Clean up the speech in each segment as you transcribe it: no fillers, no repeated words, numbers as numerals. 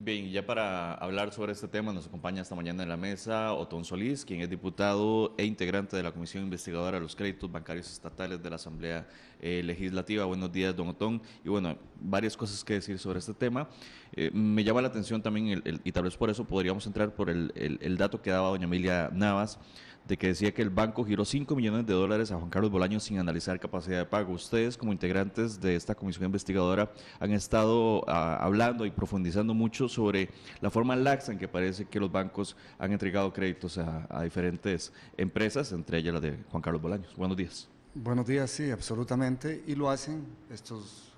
Bien, ya para hablar sobre este tema nos acompaña esta mañana en la mesa Otón Solís, quien es diputado e integrante de la Comisión Investigadora de los Créditos Bancarios Estatales de la Asamblea Legislativa. Buenos días, don Otón. Y bueno, varias cosas que decir sobre este tema. Me llama la atención también, y tal vez por eso podríamos entrar por el dato que daba doña Emilia Navas, de que decía que el banco giró $5 millones a Juan Carlos Bolaños sin analizar capacidad de pago. Ustedes, como integrantes de esta comisión investigadora, han estado hablando y profundizando mucho sobre la forma laxa en que parece que los bancos han entregado créditos a diferentes empresas, entre ellas la de Juan Carlos Bolaños. Buenos días. Buenos días, sí, absolutamente, y lo hacen estos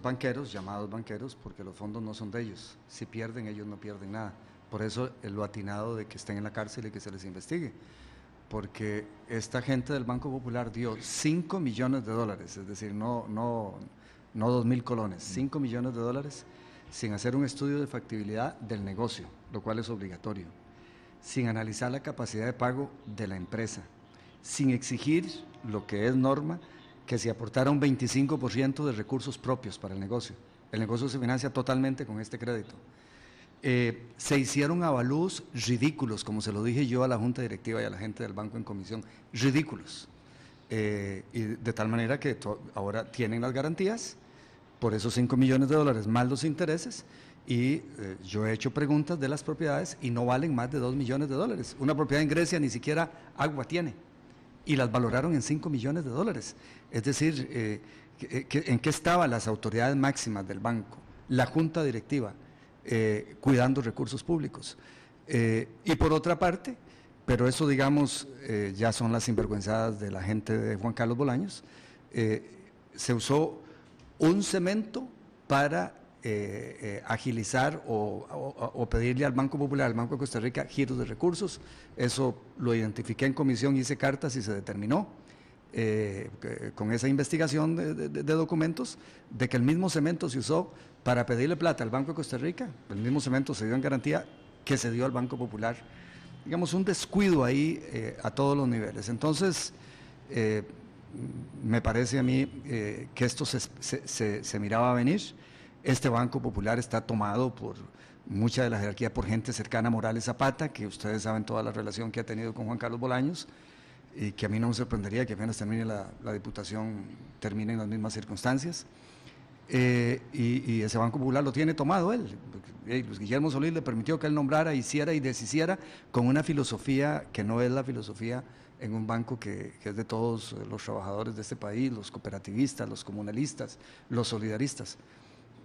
banqueros, llamados banqueros, porque los fondos no son de ellos. Si pierden, ellos no pierden nada. Por eso lo atinado de que estén en la cárcel y que se les investigue, porque esta gente del Banco Popular dio $5 millones, es decir, no 2.000 colones, $5 millones sin hacer un estudio de factibilidad del negocio, lo cual es obligatorio, sin analizar la capacidad de pago de la empresa, sin exigir lo que es norma, que se aportara un 25% de recursos propios para el negocio. El negocio se financia totalmente con este crédito. Se hicieron avalúos ridículos, como se lo dije yo a la Junta Directiva y a la gente del banco en comisión, ridículos. Y de tal manera que ahora tienen las garantías por esos $5 millones más los intereses, y yo he hecho preguntas de las propiedades y no valen más de $2 millones. Una propiedad en Grecia ni siquiera agua tiene, y las valoraron en $5 millones. Es decir, ¿en qué estaban las autoridades máximas del banco, la Junta Directiva, cuidando recursos públicos? Y por otra parte, pero eso digamos ya son las sinvergüenzadas de la gente de Juan Carlos Bolaños, se usó un cemento para agilizar o pedirle al Banco Popular, al Banco de Costa Rica, giros de recursos. Eso lo identifiqué en comisión, hice cartas y se determinó con esa investigación de documentos, de que el mismo cemento se usó para pedirle plata al Banco de Costa Rica, el mismo cemento se dio en garantía que se dio al Banco Popular. Digamos, un descuido ahí a todos los niveles. Entonces, me parece a mí que esto se miraba a venir. Este Banco Popular está tomado por mucha de la jerarquía, por gente cercana a Morales Zapata, que ustedes saben toda la relación que ha tenido con Juan Carlos Bolaños, y que a mí no me sorprendería que apenas termine la diputación, termine en las mismas circunstancias. Y ese Banco Popular lo tiene tomado él. Luis Guillermo Solís le permitió que él nombrara, hiciera y deshiciera con una filosofía que no es la filosofía en un banco que es de todos los trabajadores de este país, los cooperativistas, los comunalistas, los solidaristas.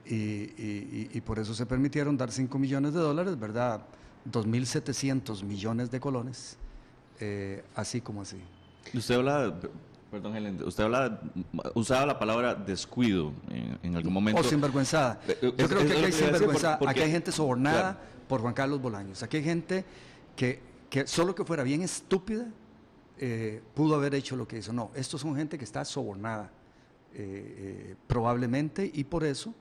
Y por eso se permitieron dar $5 millones, ¿verdad? 2.700 millones de colones, así como así. Usted habla, perdón, Helen, usaba la palabra descuido en algún momento. O sinvergüenzada. Yo creo que aquí hay sinvergüenzada, aquí hay gente sobornada, claro, por Juan Carlos Bolaños. Aquí hay gente que solo que fuera bien estúpida pudo haber hecho lo que hizo. No, estos son gente que está sobornada, probablemente, y por eso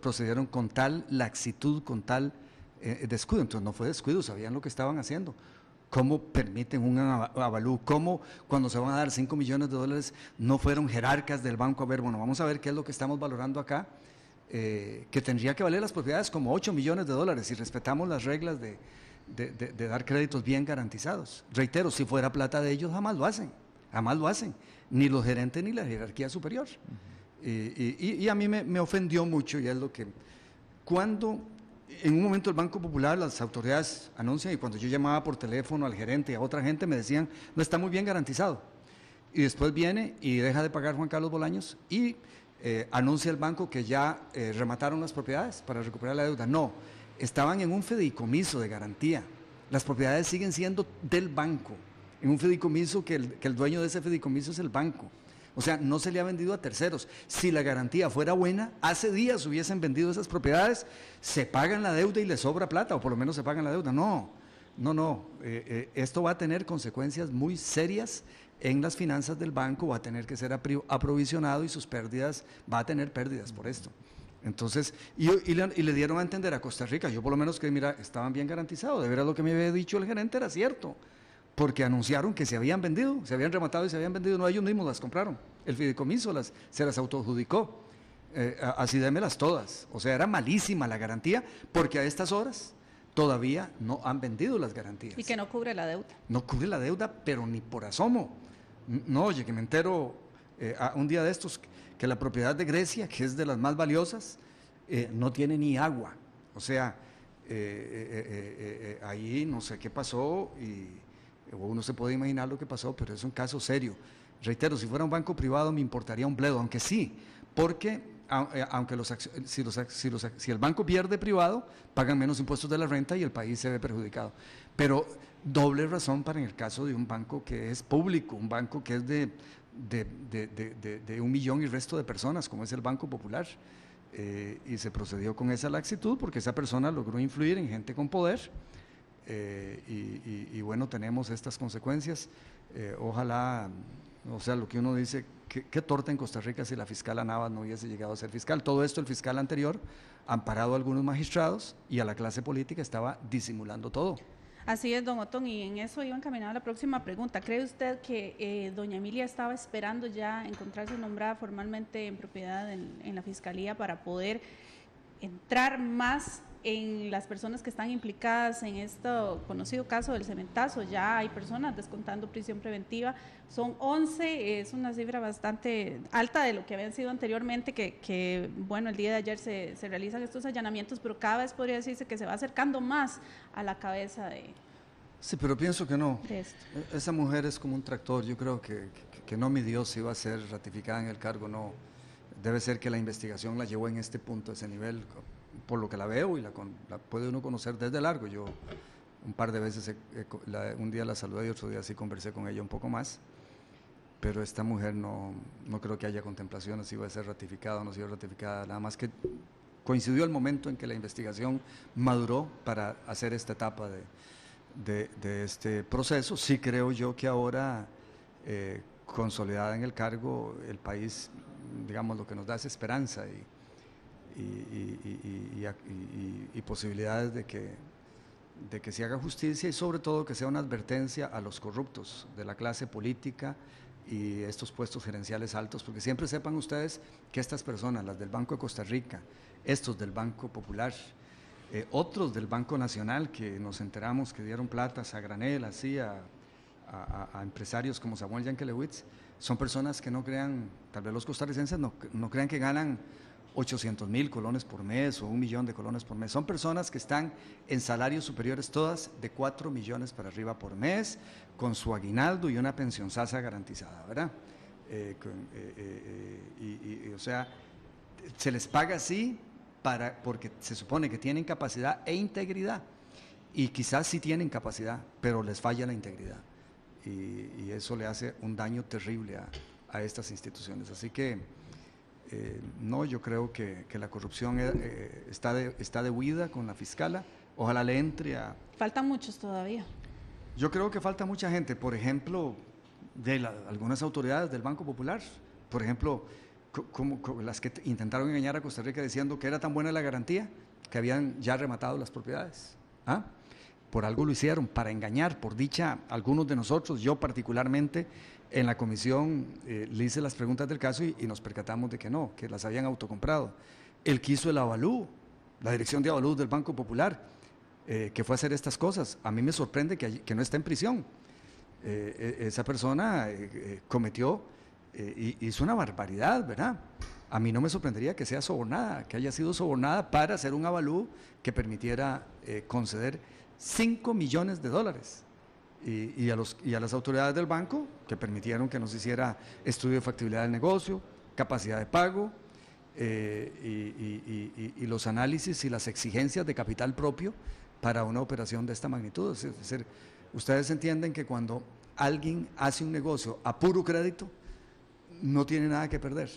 procedieron con tal laxitud, con tal descuido. Entonces no fue descuido, sabían lo que estaban haciendo. ¿Cómo permiten un avalú? ¿Cómo cuando se van a dar $5 millones no fueron jerarcas del banco a ver, bueno, vamos a ver qué es lo que estamos valorando acá, que tendría que valer las propiedades como $8 millones si respetamos las reglas de dar créditos bien garantizados? Reitero, si fuera plata de ellos jamás lo hacen, ni los gerentes ni la jerarquía superior. Y a mí me ofendió mucho, y es lo que, cuando en un momento el Banco Popular, las autoridades anuncian, y cuando yo llamaba por teléfono al gerente y a otra gente me decían, no está muy bien garantizado, y después viene y deja de pagar Juan Carlos Bolaños y anuncia el banco que ya remataron las propiedades para recuperar la deuda. No, estaban en un fideicomiso de garantía, las propiedades siguen siendo del banco, en un fideicomiso que el dueño de ese fideicomiso es el banco. O sea, no se le ha vendido a terceros. Si la garantía fuera buena, hace días hubiesen vendido esas propiedades, se pagan la deuda y les sobra plata, o por lo menos se pagan la deuda. No. Esto va a tener consecuencias muy serias en las finanzas del banco, va a tener que ser aprovisionado, y sus pérdidas, va a tener pérdidas por esto. Entonces, y le dieron a entender a Costa Rica, yo por lo menos que, mira, estaban bien garantizados, de veras lo que me había dicho el gerente era cierto, porque anunciaron que se habían vendido, se habían rematado y se habían vendido, no, ellos mismos las compraron, el fideicomiso se las autoadjudicó. así démelas todas. O sea, era malísima la garantía, porque a estas horas todavía no han vendido las garantías. Y que no cubre la deuda. No cubre la deuda, pero ni por asomo. No, oye, que me entero un día de estos que la propiedad de Grecia, que es de las más valiosas, no tiene ni agua. O sea, ahí no sé qué pasó, y uno se puede imaginar lo que pasó, pero es un caso serio. Reitero, si fuera un banco privado me importaría un bledo, aunque sí, porque aunque si el banco pierde privado, pagan menos impuestos de la renta y el país se ve perjudicado. Pero doble razón para en el caso de un banco que es público, un banco que es de 1 millón y resto de personas, como es el Banco Popular. Y se procedió con esa laxitud porque esa persona logró influir en gente con poder, y bueno, tenemos estas consecuencias. Ojalá, o sea, lo que uno dice, qué torta en Costa Rica si la fiscal Navas no hubiese llegado a ser fiscal. Todo esto el fiscal anterior, amparado a algunos magistrados y a la clase política, estaba disimulando todo. Así es, don Otón, y en eso iba encaminada la próxima pregunta. ¿Cree usted que doña Emilia estaba esperando ya encontrarse nombrada formalmente en propiedad en la Fiscalía para poder entrar más en las personas que están implicadas en este conocido caso del cementazo? Ya hay personas descontando prisión preventiva, son 11, es una cifra bastante alta de lo que habían sido anteriormente, que bueno, el día de ayer se realizan estos allanamientos, pero cada vez podría decirse que se va acercando más a la cabeza de... Sí, pero pienso que no. De esto. Esa mujer es como un tractor, yo creo que no midió si iba a ser ratificada en el cargo, no. Debe ser que la investigación la llevó en este punto, a ese nivel, por lo que la veo, y la puede uno conocer desde largo. Yo un par de veces, un día la saludé y otro día sí conversé con ella un poco más, pero esta mujer no creo que haya contemplaciones si iba a ser ratificada o no si iba a ser ratificada, nada más que coincidió el momento en que la investigación maduró para hacer esta etapa de este proceso. Sí creo yo que ahora, consolidada en el cargo, el país, digamos, lo que nos da es esperanza y posibilidades de que se haga justicia, y sobre todo que sea una advertencia a los corruptos de la clase política y estos puestos gerenciales altos, porque siempre sepan ustedes que estas personas, las del Banco de Costa Rica, estos del Banco Popular, otros del Banco Nacional, que nos enteramos que dieron platas a granel, así a empresarios como Samuel Yankelewicz, son personas que no crean, tal vez los costarricenses no crean que ganan 800,000 colones por mes o 1 millón de colones por mes. Son personas que están en salarios superiores, todas de 4 millones para arriba por mes, con su aguinaldo y una pensión sasa garantizada, ¿verdad? O sea, se les paga así porque se supone que tienen capacidad e integridad, y quizás sí tienen capacidad, pero les falla la integridad, y eso le hace un daño terrible a estas instituciones. Así que no, yo creo que la corrupción está de huida con la fiscala. Ojalá le entre a... Faltan muchos todavía. Yo creo que falta mucha gente, por ejemplo, algunas autoridades del Banco Popular, por ejemplo, como las que intentaron engañar a Costa Rica diciendo que era tan buena la garantía que habían ya rematado las propiedades. ¿Ah? Por algo lo hicieron, para engañar. Por dicha, algunos de nosotros, yo particularmente, en la comisión le hice las preguntas del caso y nos percatamos de que no, que las habían autocomprado. Él quiso el avalú, la dirección de avalú del Banco Popular, que fue a hacer estas cosas. A mí me sorprende que no está en prisión. Esa persona cometió, hizo una barbaridad, ¿verdad? A mí no me sorprendería que sea sobornada, que haya sido sobornada para hacer un avalú que permitiera conceder $5 millones, y a las autoridades del banco, que permitieron que nos hiciera estudio de factibilidad del negocio, capacidad de pago, y los análisis y las exigencias de capital propio para una operación de esta magnitud. Es decir, ustedes entienden que cuando alguien hace un negocio a puro crédito, no tiene nada que perder,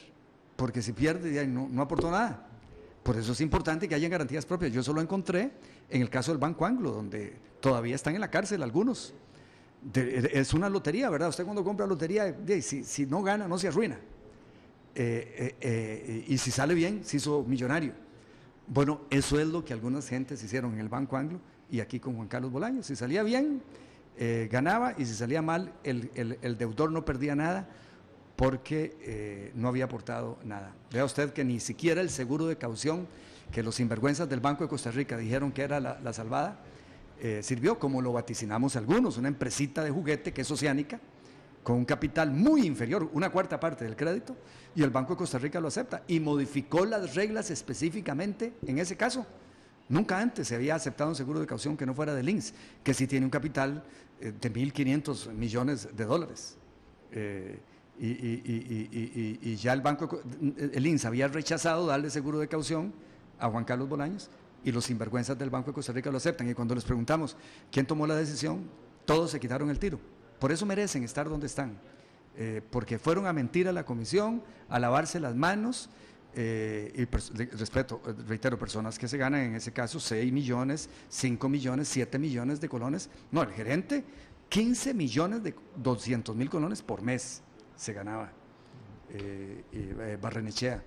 porque si pierde ya no aportó nada. Por eso es importante que haya garantías propias. Yo eso lo encontré en el caso del Banco Anglo, donde todavía están en la cárcel algunos. Es una lotería, ¿verdad? Usted cuando compra lotería, si no gana, no se arruina. Y si sale bien, se hizo millonario. Bueno, eso es lo que algunas gentes hicieron en el Banco Anglo y aquí con Juan Carlos Bolaños. Si salía bien, ganaba, y si salía mal, el deudor no perdía nada. porque no había aportado nada. Vea usted que ni siquiera el seguro de caución, que los sinvergüenzas del Banco de Costa Rica dijeron que era la salvada, sirvió, como lo vaticinamos algunos, una empresita de juguete que es Oceánica, con un capital muy inferior, una cuarta parte del crédito, y el Banco de Costa Rica lo acepta y modificó las reglas específicamente en ese caso. Nunca antes se había aceptado un seguro de caución que no fuera del INS, que sí tiene un capital de 1.500 millones de dólares. Y ya el INS había rechazado darle seguro de caución a Juan Carlos Bolaños, y los sinvergüenzas del Banco de Costa Rica lo aceptan. Y cuando les preguntamos quién tomó la decisión, todos se quitaron el tiro. Por eso merecen estar donde están, porque fueron a mentir a la comisión, a lavarse las manos, reitero, personas que se ganan en ese caso 6 millones, 5 millones, 7 millones de colones. No, el gerente, 15 millones de 200,000 colones por mes se ganaba, Barrenechea.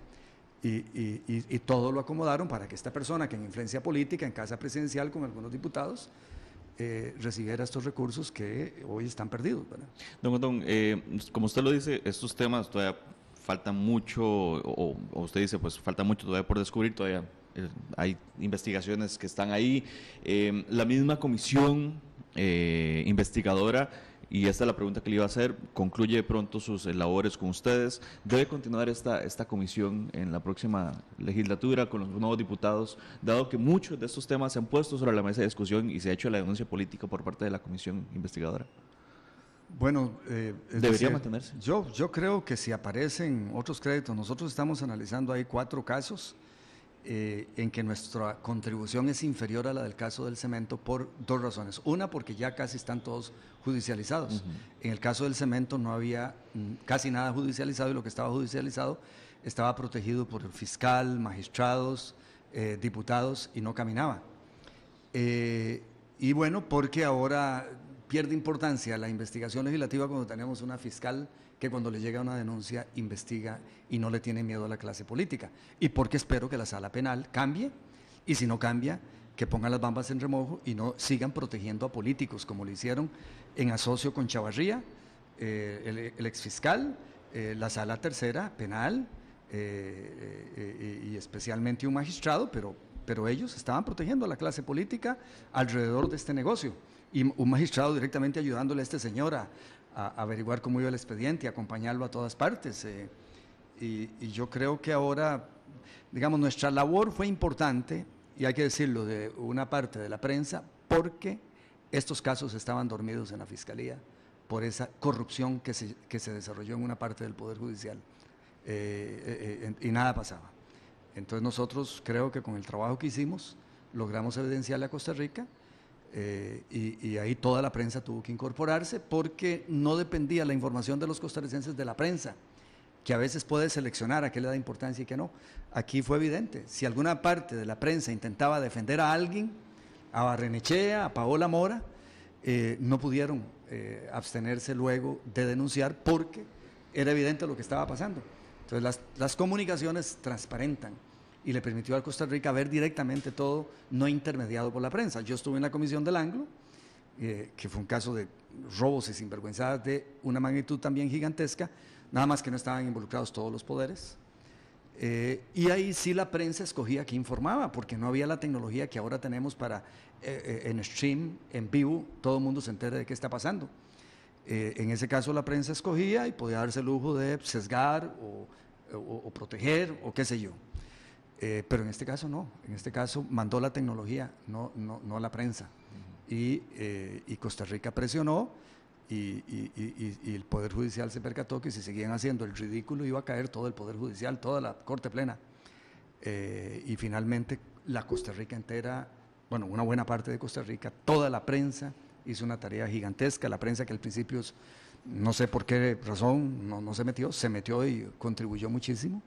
Y todo lo acomodaron para que esta persona, que en influencia política, en casa presidencial con algunos diputados, recibiera estos recursos que hoy están perdidos, ¿verdad? Don Otón, como usted lo dice, estos temas todavía falta mucho, o usted dice, pues falta mucho todavía por descubrir, todavía hay investigaciones que están ahí. La misma comisión investigadora, y esta es la pregunta que le iba a hacer, concluye pronto sus labores con ustedes. ¿Debe continuar esta comisión en la próxima legislatura con los nuevos diputados, dado que muchos de estos temas se han puesto sobre la mesa de discusión y se ha hecho la denuncia política por parte de la comisión investigadora? Bueno, ¿debería mantenerse? Yo creo que si aparecen otros créditos, nosotros estamos analizando ahí 4 casos en que nuestra contribución es inferior a la del caso del cemento por 2 razones. Una, porque ya casi están todos judicializados. En el caso del cemento no había casi nada judicializado, y lo que estaba judicializado estaba protegido por el fiscal, magistrados, diputados, y no caminaba. Y bueno, porque ahora pierde importancia la investigación legislativa cuando tenemos una fiscal que cuando le llega una denuncia investiga y no le tiene miedo a la clase política. Y porque espero que la sala penal cambie, y si no cambia, que pongan las bambas en remojo y no sigan protegiendo a políticos como lo hicieron en asocio con Chavarría, el exfiscal, la sala tercera penal y especialmente un magistrado, pero ellos estaban protegiendo a la clase política alrededor de este negocio, y un magistrado directamente ayudándole a este señor a averiguar cómo iba el expediente y acompañarlo a todas partes. Y yo creo que ahora, digamos, nuestra labor fue importante, y hay que decirlo, de una parte de la prensa, porque estos casos estaban dormidos en la Fiscalía por esa corrupción que se desarrolló en una parte del Poder Judicial, y nada pasaba. Entonces nosotros creo que con el trabajo que hicimos logramos evidenciarle a Costa Rica, y ahí toda la prensa tuvo que incorporarse, porque no dependía la información de los costarricenses de la prensa, que a veces puede seleccionar a qué le da importancia y qué no. Aquí fue evidente, si alguna parte de la prensa intentaba defender a alguien, a Barrenechea, a Paola Mora, no pudieron abstenerse luego de denunciar, porque era evidente lo que estaba pasando. Entonces las comunicaciones transparentan, y le permitió a Costa Rica ver directamente todo, no intermediado por la prensa. Yo estuve en la comisión del Anglo, que fue un caso de robos y sinvergüenzadas de una magnitud también gigantesca, nada más que no estaban involucrados todos los poderes. Y ahí sí la prensa escogía qué informaba, porque no había la tecnología que ahora tenemos para en stream, en vivo, todo el mundo se entere de qué está pasando. En ese caso la prensa escogía y podía darse el lujo de sesgar o proteger o qué sé yo. Pero en este caso no, en este caso mandó la tecnología, no la prensa. Y Costa Rica presionó, y el Poder Judicial se percató que si seguían haciendo el ridículo iba a caer todo el Poder Judicial, toda la Corte Plena. Y finalmente la Costa Rica entera, bueno, una buena parte de Costa Rica, toda la prensa hizo una tarea gigantesca. La prensa, que al principio, no sé por qué razón, no se metió y contribuyó muchísimo.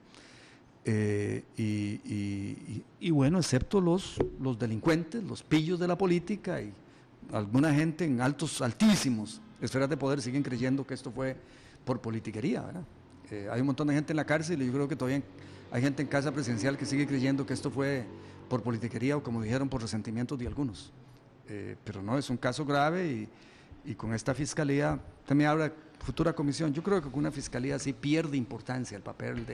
Y bueno, excepto los delincuentes, los pillos de la política, y alguna gente en altísimos esferas de poder siguen creyendo que esto fue por politiquería, ¿verdad? Hay un montón de gente en la cárcel, y yo creo que todavía hay gente en casa presidencial que sigue creyendo que esto fue por politiquería, o como dijeron, por resentimientos de algunos. Pero no, es un caso grave, y con esta fiscalía, usted me habla futura comisión. Yo creo que con una fiscalía sí pierde importancia el papel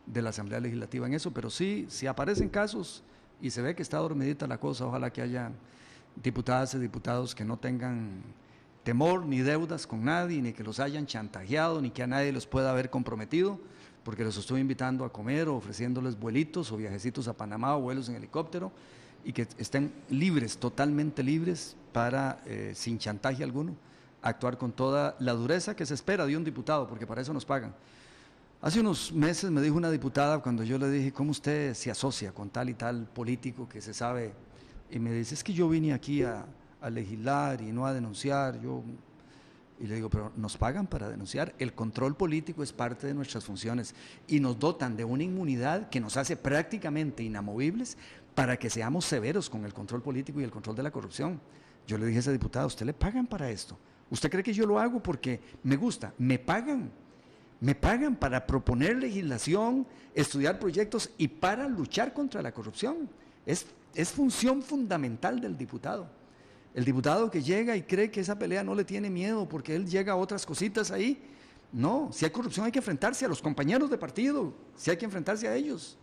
de la Asamblea Legislativa en eso, pero sí, si aparecen casos y se ve que está dormidita la cosa, ojalá que haya diputadas y diputados que no tengan temor ni deudas con nadie, ni que los hayan chantajeado, ni que a nadie los pueda haber comprometido, porque los estoy invitando a comer o ofreciéndoles vuelitos o viajecitos a Panamá o vuelos en helicóptero, y que estén libres, totalmente libres, para, sin chantaje alguno, actuar con toda la dureza que se espera de un diputado, porque para eso nos pagan. Hace unos meses me dijo una diputada, cuando yo le dije, ¿cómo usted se asocia con tal y tal político que se sabe? Y me dice, es que yo vine aquí a legislar y no a denunciar. Y le digo, pero nos pagan para denunciar. El control político es parte de nuestras funciones y nos dotan de una inmunidad que nos hace prácticamente inamovibles para que seamos severos con el control político y el control de la corrupción. Yo le dije a esa diputada, ¿usted le pagan para esto? ¿Usted cree que yo lo hago porque me gusta? Me pagan para proponer legislación, estudiar proyectos y para luchar contra la corrupción. Es función fundamental del diputado. El diputado que llega y cree que esa pelea no le tiene miedo porque él llega a otras cositas ahí. No, si hay corrupción hay que enfrentarse a los compañeros de partido, si hay que enfrentarse a ellos.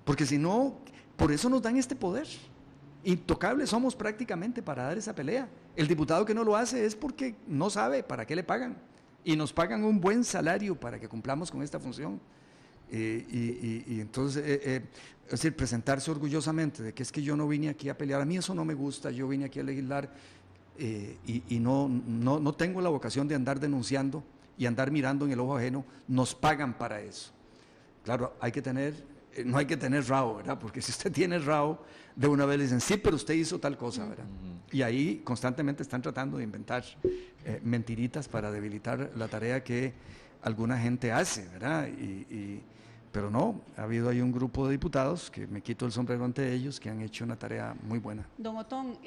Porque si no, por eso nos dan este poder. Intocables somos prácticamente para dar esa pelea. El diputado que no lo hace es porque no sabe para qué le pagan. Y nos pagan un buen salario para que cumplamos con esta función. Y entonces, es decir, presentarse orgullosamente de que es que yo no vine aquí a pelear, a mí eso no me gusta, yo vine aquí a legislar y no tengo la vocación de andar denunciando y andar mirando en el ojo ajeno, nos pagan para eso. Claro, no hay que tener rabo, ¿verdad? Porque si usted tiene rabo, de una vez le dicen, sí, pero usted hizo tal cosa, ¿verdad? Y ahí constantemente están tratando de inventar mentiritas para debilitar la tarea que alguna gente hace, ¿verdad? Pero no, ha habido ahí un grupo de diputados, que me quito el sombrero ante ellos, que han hecho una tarea muy buena. Don Otón,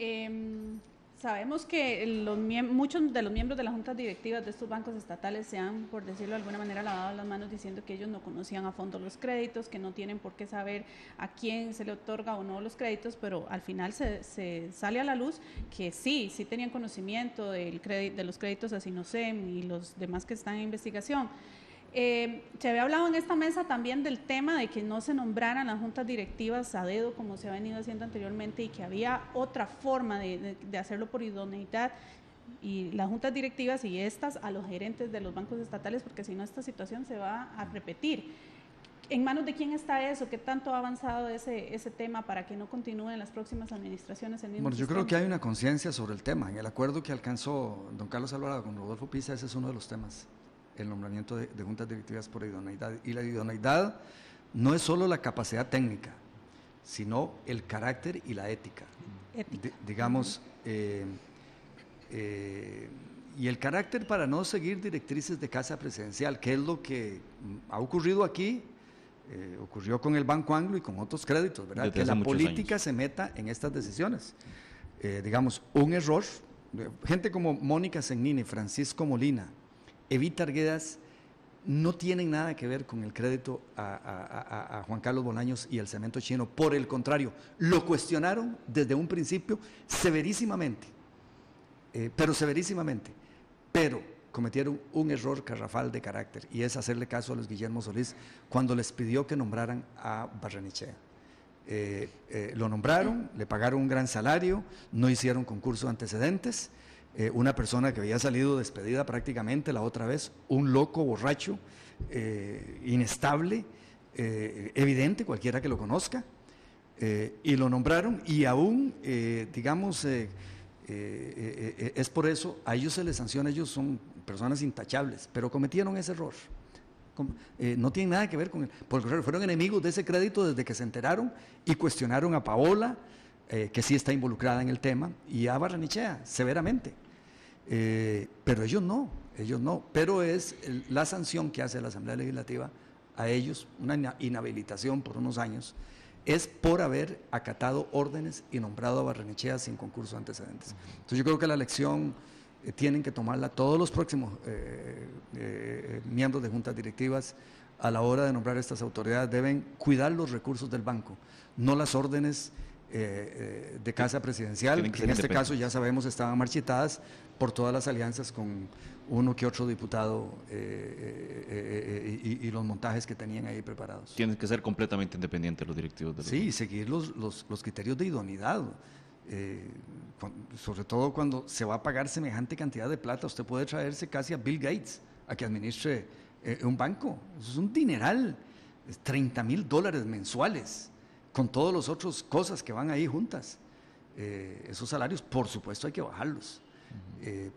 sabemos que muchos de los miembros de las juntas directivas de estos bancos estatales se han, por decirlo de alguna manera, lavado las manos diciendo que ellos no conocían a fondo los créditos, que no tienen por qué saber a quién se le otorga o no los créditos, pero al final se sale a la luz que sí tenían conocimiento de los créditos a Sinocem y los demás que están en investigación. Se había hablado en esta mesa también del tema de que no se nombraran las juntas directivas a dedo como se ha venido haciendo anteriormente y que había otra forma de hacerlo por idoneidad, y las juntas directivas y estas a los gerentes de los bancos estatales, porque si no esta situación se va a repetir. ¿En manos de quién está eso? ¿Qué tanto ha avanzado ese tema para que no continúen las próximas administraciones el mismo Bueno, yo creo que hay una conciencia sobre el tema. En el acuerdo que alcanzó don Carlos Alvarado con Rodolfo Pisa, ese es uno de los temas, el nombramiento de juntas directivas por idoneidad. Y la idoneidad no es solo la capacidad técnica, sino el carácter y la ética. Digamos, y el carácter para no seguir directrices de casa presidencial, que es lo que ha ocurrido aquí, ocurrió con el Banco Anglo y con otros créditos, ¿verdad? Desde que la política años se meta en estas decisiones. Digamos, un error, gente como Mónica Segnini, Francisco Molina, Evita Arguedas, no tienen nada que ver con el crédito a Juan Carlos Bolaños y el cemento chino. Por el contrario, lo cuestionaron desde un principio severísimamente, pero cometieron un error garrafal de carácter, y es hacerle caso a Luis Guillermo Solís cuando les pidió que nombraran a Barrenechea. Lo nombraron, le pagaron un gran salario, no hicieron concurso de antecedentes. Una persona que había salido despedida prácticamente la otra vez, un loco borracho, inestable, evidente, cualquiera que lo conozca, y lo nombraron, y aún, digamos, es por eso, a ellos se les sanciona, ellos son personas intachables, pero cometieron ese error. No tienen nada que ver con él, porque fueron enemigos de ese crédito desde que se enteraron y cuestionaron a Paola, que sí está involucrada en el tema, y a Barrenechea, severamente. Pero ellos no, pero es la sanción que hace la Asamblea Legislativa a ellos, una inhabilitación por unos años, es por haber acatado órdenes y nombrado a Barrenechea sin concurso de antecedentes. Entonces yo creo que la elección tienen que tomarla todos los próximos miembros de juntas directivas. A la hora de nombrar estas autoridades deben cuidar los recursos del banco, no las órdenes de casa presidencial, que en este caso ya sabemos estaban marchitadas por todas las alianzas con uno que otro diputado y los montajes que tenían ahí preparados. Tienen que ser completamente independientes los directivos de los Sí, seguir los criterios de idoneidad. Sobre todo cuando se va a pagar semejante cantidad de plata, usted puede traerse casi a Bill Gates a que administre un banco. Eso es un dineral, es $30,000 mensuales, con todas las otras cosas que van ahí juntas. Esos salarios, por supuesto, hay que bajarlos.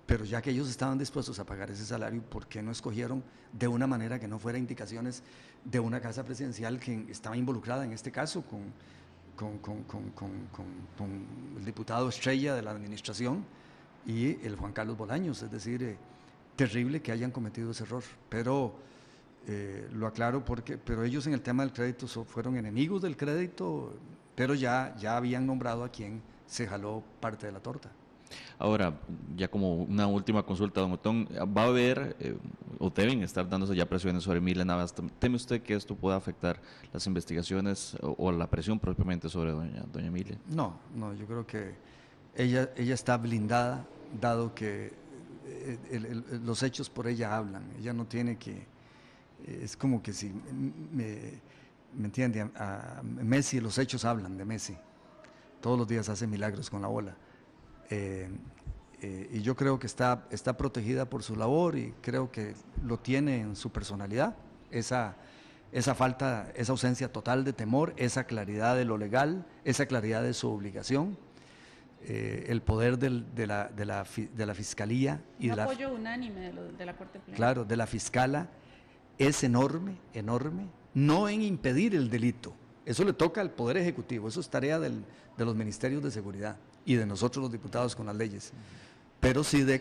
Pero ya que ellos estaban dispuestos a pagar ese salario, ¿por qué no escogieron de una manera que no fuera indicaciones de una casa presidencial que estaba involucrada en este caso con el diputado estrella de la administración y el Juan Carlos Bolaños? Es decir, terrible que hayan cometido ese error, pero lo aclaro pero ellos en el tema del crédito fueron enemigos del crédito, pero ya habían nombrado a quien se jaló parte de la torta. Ahora, ya como una última consulta, don Otón, ¿va a haber o deben estar dándose ya presiones sobre Emilia Navas? ¿Teme usted que esto pueda afectar las investigaciones o la presión propiamente sobre doña Emilia? No, yo creo que ella está blindada, dado que los hechos por ella hablan. Ella no tiene que, es como que si, ¿me entiende? A Messi, los hechos hablan de Messi. Todos los días hace milagros con la bola. Y yo creo que está protegida por su labor y creo que lo tiene en su personalidad, esa ausencia total de temor, esa claridad de lo legal, esa claridad de su obligación, el poder de la Fiscalía y un apoyo unánime de la Corte Plena. Claro, de la fiscala es enorme, no en impedir el delito, eso le toca al Poder Ejecutivo, eso es tarea de los ministerios de seguridad y de nosotros los diputados con las leyes, pero sí de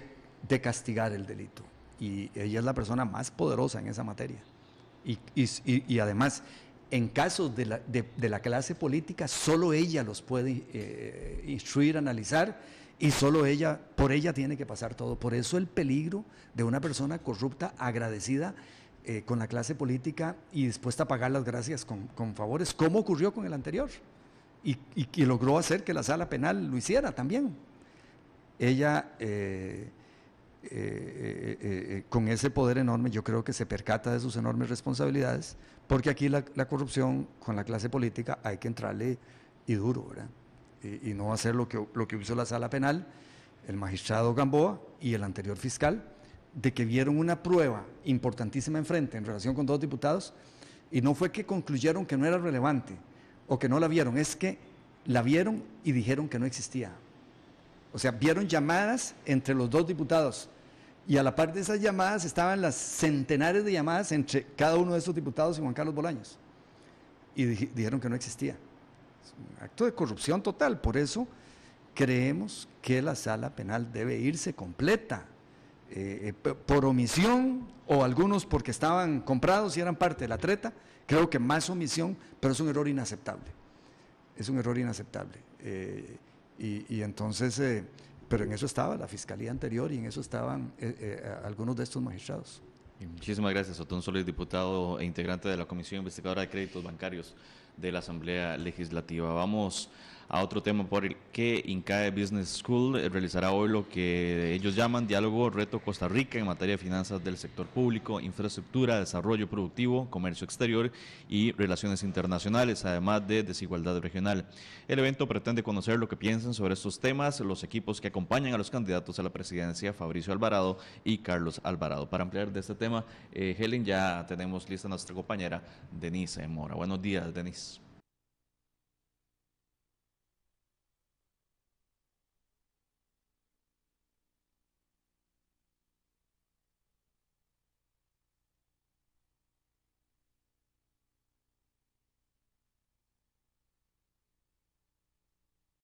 castigar el delito. Y ella es la persona más poderosa en esa materia. Y además, en casos de la clase política, solo ella los puede instruir, analizar, y solo por ella tiene que pasar todo. Por eso el peligro de una persona corrupta, agradecida con la clase política y dispuesta a pagar las gracias con favores, como ocurrió con el anterior. Y logró hacer que la sala penal lo hiciera también. Ella, con ese poder enorme, yo creo que se percata de sus enormes responsabilidades, porque aquí la corrupción con la clase política hay que entrarle y duro, ¿verdad? Y no hacer lo que hizo la sala penal, el magistrado Gamboa y el anterior fiscal, de que vieron una prueba importantísima enfrente en relación con 2 diputados, y no fue que concluyeron que no era relevante, o que no la vieron, es que la vieron y dijeron que no existía. O sea, vieron llamadas entre los 2 diputados y a la par de esas llamadas estaban las centenares de llamadas entre cada uno de esos diputados y Juan Carlos Bolaños. Y dijeron que no existía. Es un acto de corrupción total. Por eso creemos que la sala penal debe irse completa, por omisión o algunos porque estaban comprados y eran parte de la treta. Creo que más omisión, pero es un error inaceptable. Es un error inaceptable. Y entonces, pero en eso estaba la fiscalía anterior y en eso estaban algunos de estos magistrados. Muchísimas gracias, Otón Solís, diputado e integrante de la Comisión Investigadora de Créditos Bancarios de la Asamblea Legislativa. Vamos a otro tema por el que INCAE Business School realizará hoy lo que ellos llaman Diálogo Reto Costa Rica en materia de finanzas del sector público, infraestructura, desarrollo productivo, comercio exterior y relaciones internacionales, además de desigualdad regional. El evento pretende conocer lo que piensan sobre estos temas los equipos que acompañan a los candidatos a la presidencia, Fabricio Alvarado y Carlos Alvarado. Para ampliar de este tema, Helen, ya tenemos lista a nuestra compañera Denise Mora. Buenos días, Denise.